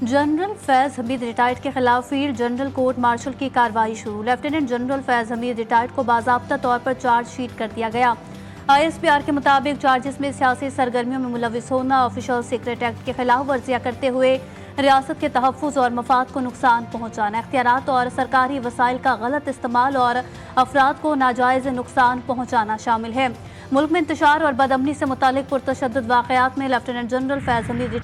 General Faiz Hamid retired के खिलाफ field general court martial की कार्रवाई शुरू। Lieutenant general Faiz Hamid retired को बाज़ाब्ता तौर पर चार्जशीट कर दिया गया। ISPR के मुताबिक चार्जेस में सियासी सरगर्मियों में मुलविस होना, ऑफिशियल सीक्रेट एक्ट के खिलाफ वर्जियाँ करते हुए रियासत के तहफ़्फ़ुज़ और मफाद को नुकसान पहुँचाना, इख्तियारात और सरकारी वसाइल का गलत इस्तेमाल और अफराद को नाजायज़ नुकसान पहुँचाना शामिल है। मुल्क में इंतशार और बदअमनी से मुतालिक पुरतशद्दुद वाक़यात में लेफ्टिनेंट जनरल फैज हमीद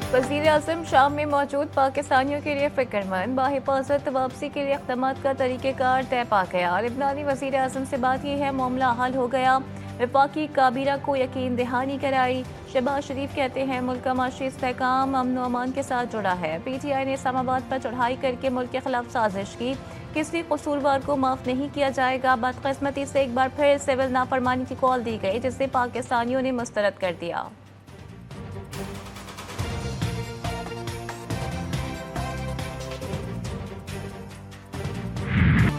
वज़ीर आज़म शाम में मौजूद पाकिस्तानियों के लिए फ़िक्रमंद, बाहिफाज़त वापसी के लिए इक़दामात का तरीक़ेकार तय पा गया। लिबनानी वज़ीर आज़म से बात की है, मामला हल हो गया। वफाकी काबीना को यकीन दहानी कराई। शहबाज शरीफ कहते हैं मुल्क का माशी इस्तेहकाम अमन व अमान के साथ जुड़ा है। PTI ने इस्लामाबाद पर चढ़ाई करके मुल्क के खिलाफ साजिश की। किसी कसूरवार को माफ़ नहीं किया जाएगा। बदकिस्मती से एक बार फिर सिविल नाफरमानी की कॉल दी गई, जिसे पाकिस्तानियों ने मुस्तरद कर दिया।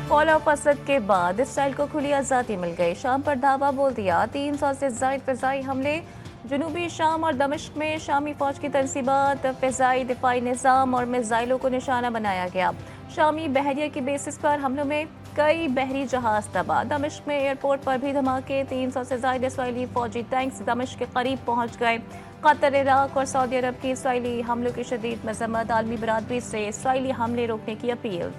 कॉल ऑफ असद के बाद इसराइल को खुली आज़ादी मिल गई। शाम पर धावा बोल दिया। 300 से ज़ायद फ़िज़ाई हमले जनूबी शाम और दमिश्क में शामी फौज की तनसीबात, फ़िज़ाई दिफाई निज़ाम और मिसाइलों को निशाना बनाया गया। शामी बहरिया की बेसिस पर हमलों में कई बहरी जहाज तबाह। दमिश्क में एयरपोर्ट पर भी धमाके। 300 से ज़ायद इसराइली फौजी टैंक्स दमिश्क के करीब पहुँच गए। कतर, इराक और सऊदी अरब की इसराइली हमलों की शदीद मज़म्मत। आलमी बरादरी से इसराइली हमले रोकने की अपील।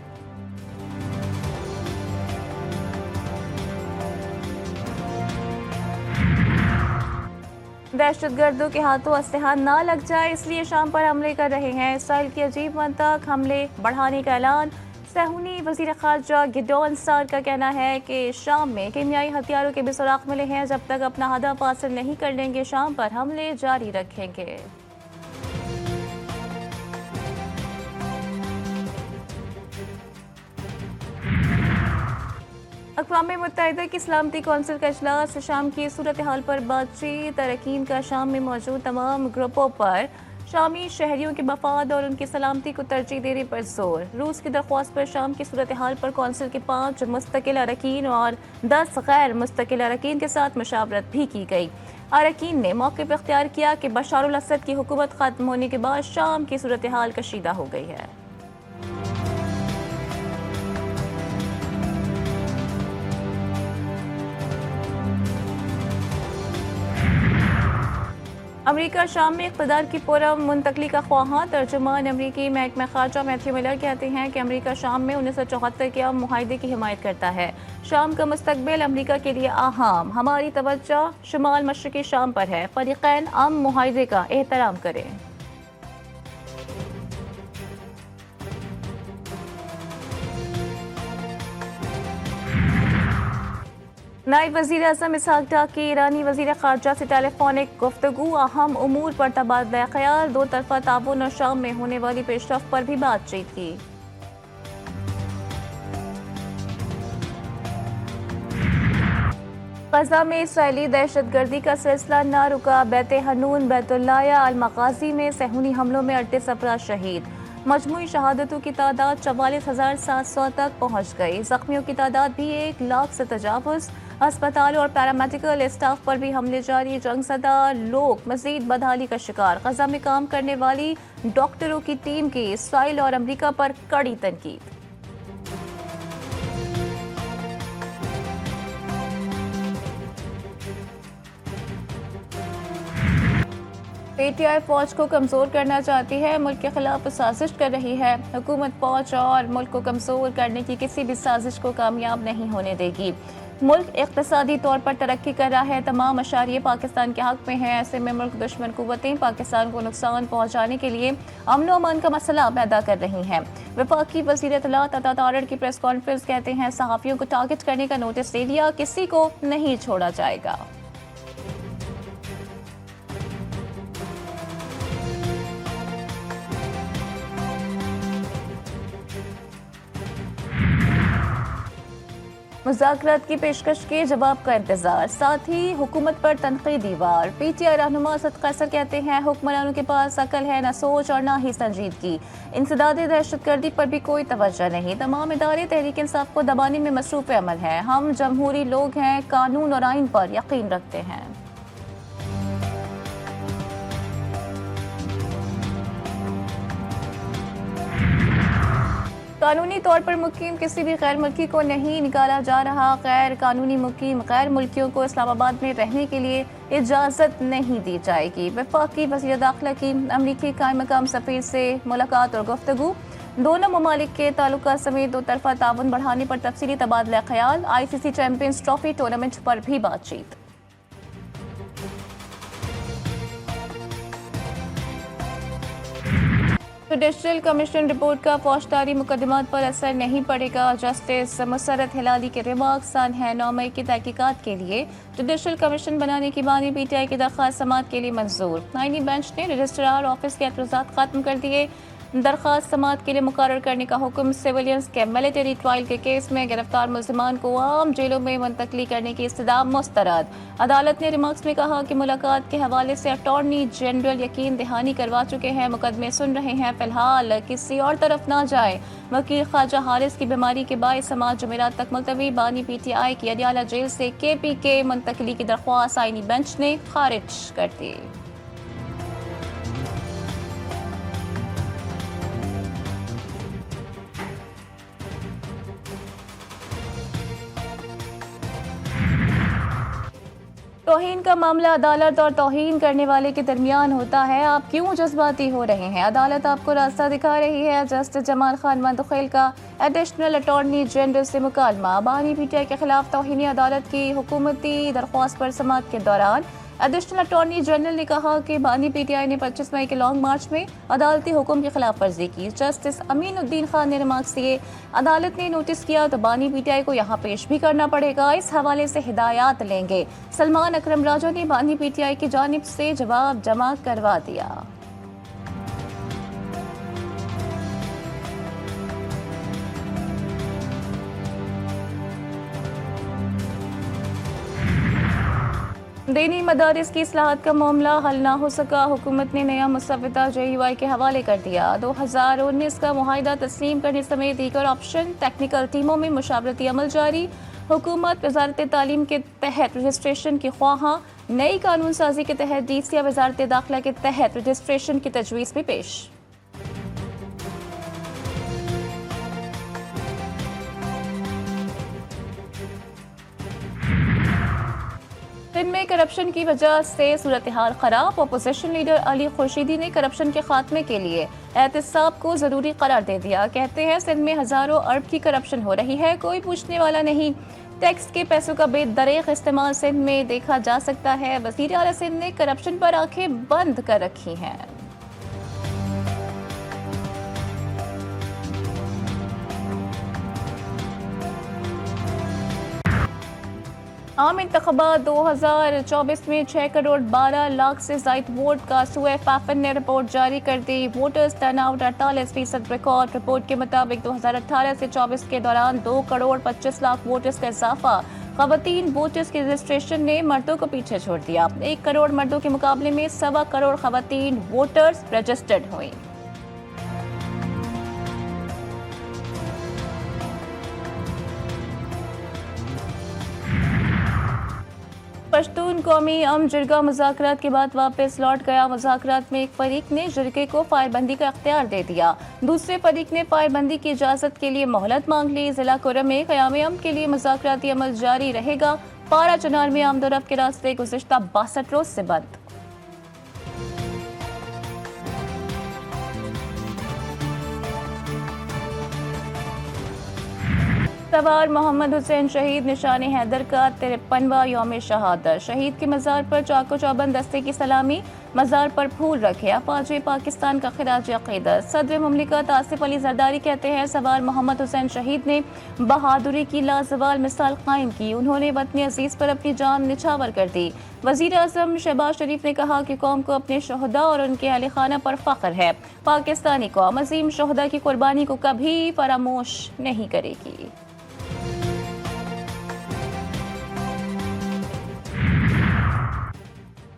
दहशतगर्दों के हाथों असलहा ना लग जाए, इसलिए शाम पर हमले कर रहे हैं। इसराइल की अजीब मंतक हमले बढ़ाने का ऐलान। सहूनी वज़ीर ख़ारजा गिडोन सार का कहना है कि शाम में कीमियाई हथियारों के भी सुराग मिले हैं। जब तक अपना हदफ हासिल नहीं कर लेंगे, शाम पर हमले जारी रखेंगे। अक़वाम मुत्तहिदा की सलामती कौंसिल का इजलास। शाम की सूरत हाल पर बातचीत। अरकान का शाम में मौजूद तमाम ग्रुपों पर शामी शहरियों के मफाद और उनकी सलामती को तरजीह देने पर जोर। रूस की दरख्वास्त पर शाम की सूरत हाल पर कौंसिल के 5 मुस्तकिल अरकान और 10 गैर मुस्तकिल अरकान के साथ मशावरत भी की गई। अरकान ने मौक़िफ़ इख्तियार किया कि बशार अल असद की हुकूमत ख़त्म होने के बाद शाम की सूरत हाल कशीदा हो गई है। अमरीका शाम में इक़्तिदार की पुरअमन मुंतकली का ख्वाहां। तर्जुमान अमरीकी महकमा ख़ारजा मैथ्यू मिलर कहते हैं कि अमरीका शाम में 1974 के अमन मुआहदे की हिमायत करता है। शाम का मुस्तक़बिल अमरीका के लिए अहम। हमारी तवज्जो शुमाल मशरक़ी शाम पर है। फ़रीक़ैन अमन मुआहदे का एहतराम करें। नायब वज़ीर आज़म इसहाक़ डार की ईरानी वज़ीर ख़ारजा से टेलीफोनिक गुफ्तगू। अहम उमूर पर तबादला ख़याल। दो तरफ़ा ताउन और शाम में होने वाली पेशरफ़्त पर भी बातचीत की। ग़ज़ा में इसराइली दहशतगर्दी का सिलसिला न रुका। बैत हनून, बैतुल्लाह अल मग़ाज़ी में सहूनी हमलों में 38 अफराद शहीद। मजमूई शहादतों की तादाद 44,700 तक पहुँच गई। ज़ख्मियों की तादाद भी 1 लाख से तजावुज़। अस्पतालों और पैरामेडिकल स्टाफ पर भी हमले जारी। जंगज़दा लोग मज़ीद बदहाली का शिकार। ग़ज़ा में काम करने वाली डॉक्टरों की टीम की इसराइल और अमरीका पर कड़ी तनकीद। PTI फौज को कमज़ोर करना चाहती है, मुल्क के खिलाफ साजिश कर रही है। हुकूमत फौज और मुल्क को कमज़ोर करने की किसी भी साजिश को कामयाब नहीं होने देगी। मुल्क इक़्तिसादी तौर पर तरक्की कर रहा है। तमाम अशारिये पाकिस्तान के हक़ में हैं। ऐसे में मुल्क दुश्मन क़ुव्वतें पाकिस्तान को नुकसान पहुँचाने के लिए अमन व अमान का मसला पैदा कर रही हैं। वफाकी वज़ीर इत्तलात अता तारड़ की प्रेस कॉन्फ्रेंस कहते हैं सहाफ़ियों को टारगेट करने का नोटिस दे दिया, किसी को नहीं छोड़ा जाएगा। मुज़ाकरात की पेशकश के जवाब का इंतजार, साथ ही हुकूमत पर तनकीदी वार। PTI रहनुमा असद कैसर कहते हैं हुक्मरानों के पास अकल है, न सोच और न ही संजीदगी। इंसदाद दहशतगर्दी पर भी कोई तवज्जो नहीं। तमाम इदारे तहरीक इंसाफ को दबाने में मसरूफ़ अमल हैं। हम जमहूरी लोग हैं, कानून और आइन पर यकीन रखते हैं। कानूनी तौर पर मुकीम किसी भी गैर मुल्की को नहीं निकाला जा रहा। गैर कानूनी मुकीम गैर मुल्कियों को इस्लामाबाद में रहने के लिए इजाज़त नहीं दी जाएगी। वफाकी वज़ीर दाखिला की अमरीकी कायम मकाम सफ़ीर से मुलाकात और गुफ्तगू। दोनों ममालिक के ताल्लुकात समेत दो तरफ़ा ताउन बढ़ाने पर तफसीली तबादला ख्याल। ICC चैंपियंस ट्रॉफी टूर्नामेंट पर भी बातचीत। जुडिशल कमीशन रिपोर्ट का फौजदारी मुकदमात पर असर नहीं पड़ेगा। जस्टिस मुसर्रत हिलाली के रिमार्क्स है 9 मई की तहकीकात के लिए जुडिशल कमीशन बनाने की बानी PTI की दरख्वास्त समाअत के लिए मंजूर। आईनी बेंच ने रजिस्ट्रार ऑफिस के एतराज़ात खत्म कर दिए। दरख्वास्त समाअत के लिए मुकर्रर करने का हुक्म। सिविलियंस के मिलिट्री ट्रायल के केस में गिरफ्तार मुल्ज़िमान को आम जेलों में मुंतकली करने की इस्तदा मुस्तरद। अदालत ने रिमार्क्स में कहा कि मुलाकात के हवाले से अटॉर्नी जनरल यकीन दहानी करवा चुके हैं, मुकदमे सुन रहे हैं, फिलहाल किसी और तरफ ना जाए। वकील ख्वाजा हारिस की बीमारी के बायस समाअत जुमेरात तक मुलतवी। बानी PTI की अडियाला जेल से KPK मुंतकली की दरख्वास्त आईनी बेंच ने खारिज कर दी। तौहीन का मामला अदालत और तौहीन करने वाले के दरमियान होता है। आप क्यों जज्बाती हो रहे हैं? अदालत आपको रास्ता दिखा रही है। जस्टिस जमाल खान मंदखेल का एडिशनल अटॉर्नी जनरल से मुकालमा। बानी PTI के खिलाफ तौहीनी अदालत की हुकूमती दरख्वास्त पर समाअत के दौरान एडिशनल अटॉर्नी जनरल ने कहा कि बानी PTI ने 25 मई के लॉन्ग मार्च में अदालती हुक्म की खिलाफ वर्जी की। जस्टिस अमीनुद्दीन खान ने रिमार्क्स दिए। अदालत ने नोटिस किया तो बानी PTI को यहाँ पेश भी करना पड़ेगा। इस हवाले से हिदायत लेंगे। सलमान अकरम राजा ने बानी PTI की जानिब से जवाब जमा करवा दिया। दीनी मदारिस की इस्लाहत का मामला हल ना हो सका। हुकूमत ने नया मुसव्वदा JUI के हवाले कर दिया। 2019 का मुआहिदा तस्लीम करने समेत दीगर ऑप्शन। टेक्निकल टीमों में मुशावरती अमल जारी। हुकूमत वजारत तालीम के तहत रजिस्ट्रेशन की ख्वाहां। नई कानून साजी के तहत DCA वजारत दाखिला के तहत रजिस्ट्रेशन की तजवीज़ भी पेश। सिंध में करप्शन की वजह से सूरत हाल खराब। अपोजिशन लीडर अली खुर्शीदी ने करप्शन के खात्मे के लिए एहतसाब को जरूरी करार दे दिया। कहते हैं सिंध में हजारों अरब की करप्शन हो रही है, कोई पूछने वाला नहीं। टैक्स के पैसों का बेदरेक इस्तेमाल सिंध में देखा जा सकता है। वज़ीर आला सिंध ने करप्शन पर आंखें बंद कर रखी हैं। आम इंतख़ाबात 2024 में 6 करोड़ 12 लाख से ज़ायद वोट का सूए फाफन ने रिपोर्ट जारी कर दी। Voters turnout 48% record. रिपोर्ट के मुताबिक 2018 से 24 के दौरान 2 करोड़ 25 लाख वोटर्स का इजाफा। ख़वातीन वोटर्स के रजिस्ट्रेशन ने मर्दों को पीछे छोड़ दिया। 1 करोड़ मर्दों के मुकाबले में 1.25 करोड़ ख़वातीन वोटर्स रजिस्टर्ड हुई। पश्तून कौमी अम जिरगा मुज़ाकरात के बाद वापस लौट गया। मुज़ाकरात में एक फरीक ने जिरगे को फायरबंदी का इख्तियार दे दिया, दूसरे फरीक ने फायरबंदी की इजाज़त के लिए मोहलत मांग ली। जिला कुरम में क़याम अम के लिए मुज़ाकराती अमल जारी रहेगा। पारा चनार में आमदोरफ्त के रास्ते गुज़िश्ता 62 रोज से बंद। सवार मोहम्मद हुसैन शहीद निशान हैदर का 53वां यौम शहादत। शहीद के मज़ार पर चाको चौबंद दस्ते की सलामी, मज़ार पर फूल रखे। अपाज पाकिस्तान का खिराज अक़ीदत। सदर मुमलिकत आसिफ अली जरदारी कहते हैं सवार मोहम्मद हुसैन शहीद ने बहादुरी की लाजवाल मिसाल कायम की। उन्होंने वतन अजीज़ पर अपनी जान निछावर कर दी। वज़ीर आज़म शहबाज शरीफ ने कहा कि कौम को अपने शहदा और उनके अहले खाना पर फ़ख्र है। पाकिस्तानी कौम अज़ीम शहदा की कुर्बानी को कभी फरामोश नहीं करेगी।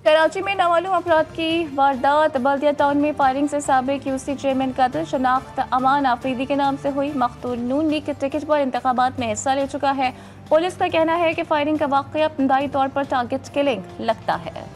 कराची में नामालूम अफराद की वारदात। बल्दिया टाउन में फायरिंग से साबिक QC चेयरमैन कत्ल। शनाख्त अमान आफरीदी के नाम से हुई। मकतूल नून लीग के टिकट पर इंतखाबात में हिस्सा ले चुका है। पुलिस का कहना है कि फायरिंग का वाक़या इब्तदाई तौर पर टारगेट किलिंग लगता है।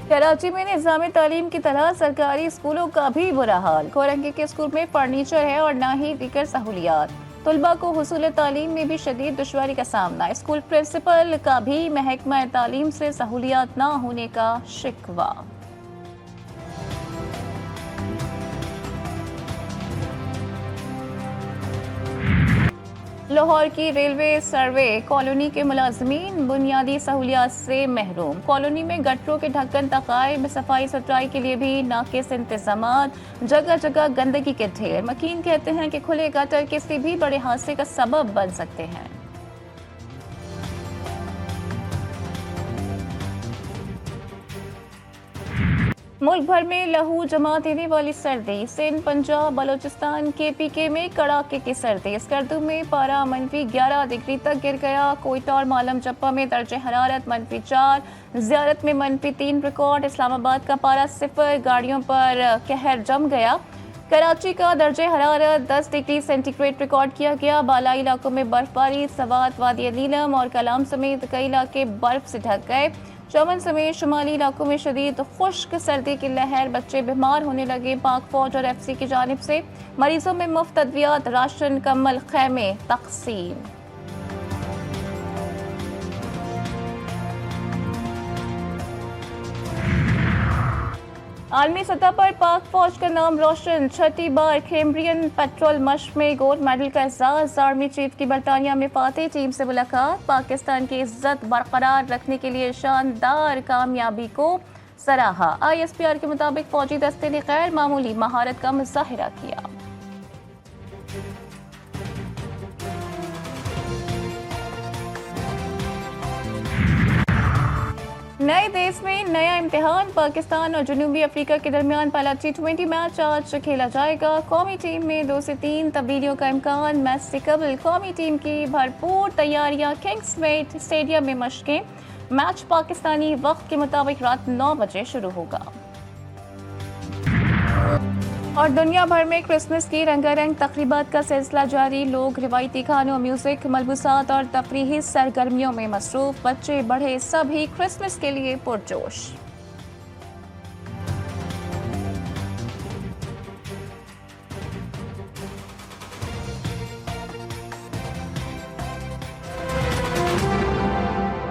कराची में निज़ाम तालीम की तरह सरकारी स्कूलों का भी बुरा हाल। कोरंगी के स्कूल में फर्नीचर है और ना ही दीगर सहूलियात। तलबा को हुसूल तालीम में भी शदीद दुश्वारी का सामना। स्कूल प्रिंसिपल का भी महकमा तालीम से सहूलियात ना होने का शिकवा। लाहौर की रेलवे सर्वे कॉलोनी के मुलाजमीन बुनियादी सहूलियात से महरूम। कॉलोनी में गटरों के ढक्कन तकाए, सफाई सुथराई के लिए भी नाकिस इंतजामात, जगह जगह गंदगी के ढेर। मकीन कहते हैं कि खुले गटर किसी भी बड़े हादसे का सबब बन सकते हैं। मुल्क भर में लहू जमा देने वाली सर्दी। सिंध, पंजाब, बलोचिस्तान, KPK में कड़ाके की सर्दी। स्कर्दू में पारा -11 डिग्री तक गिर गया। कोयटा और मालम जप्पा में दर्जे हरारत -4, ज़ियारत में -3 रिकॉर्ड। इस्लामाबाद का पारा 0, गाड़ियों पर कहर जम गया। कराची का दर्जे हरारत 10 डिग्री सेंटीग्रेड रिकॉर्ड किया गया। बालाई इलाकों में बर्फबारी। सवात, वादी नीलम और कलाम समेत कई इलाके बर्फ से ढक गए। चमन समेत शुमाली इलाकों में शदीद खुश्क सर्दी की लहर। बच्चे बीमार होने लगे। पाक फौज और FC की जानिब से मरीजों में मुफ्त अद्वियात, राशन, कम्बल, खैमे तकसीम। आलमी सतह पर पाक फौज का नाम रोशन। 6ठी बार कैम्ब्रियन पेट्रोल मश्क में गोल्ड मेडल का एजाज। आर्मी चीफ की बरतानिया में फातेह टीम से मुलाकात। पाकिस्तान की इज्जत बरकरार रखने के लिए शानदार कामयाबी को सराहा। ISPR के मुताबिक फौजी दस्ते ने गैर मामूली महारत का मुजाहिरा किया। नए देश में नया इम्तिहान। पाकिस्तान और जनूबी अफ्रीका के दरमियान पहला T20 मैच आज खेला जाएगा। कौमी टीम में 2 से 3 तब्दीलियों का इम्कान। मैच से कबल कौमी टीम की भरपूर तैयारियां। किंग्समेड स्टेडियम में मशकें। मैच पाकिस्तानी वक्त के मुताबिक रात 9 बजे शुरू होगा। और दुनिया भर में क्रिसमस की रंगारंग तकरीबात का सिलसिला जारी। लोग रिवायती खानों, म्यूजिक, मलबूसात और तफरीही सरगर्मियों में मसरूफ। बच्चे बड़े सभी क्रिसमस के लिए पुरजोश।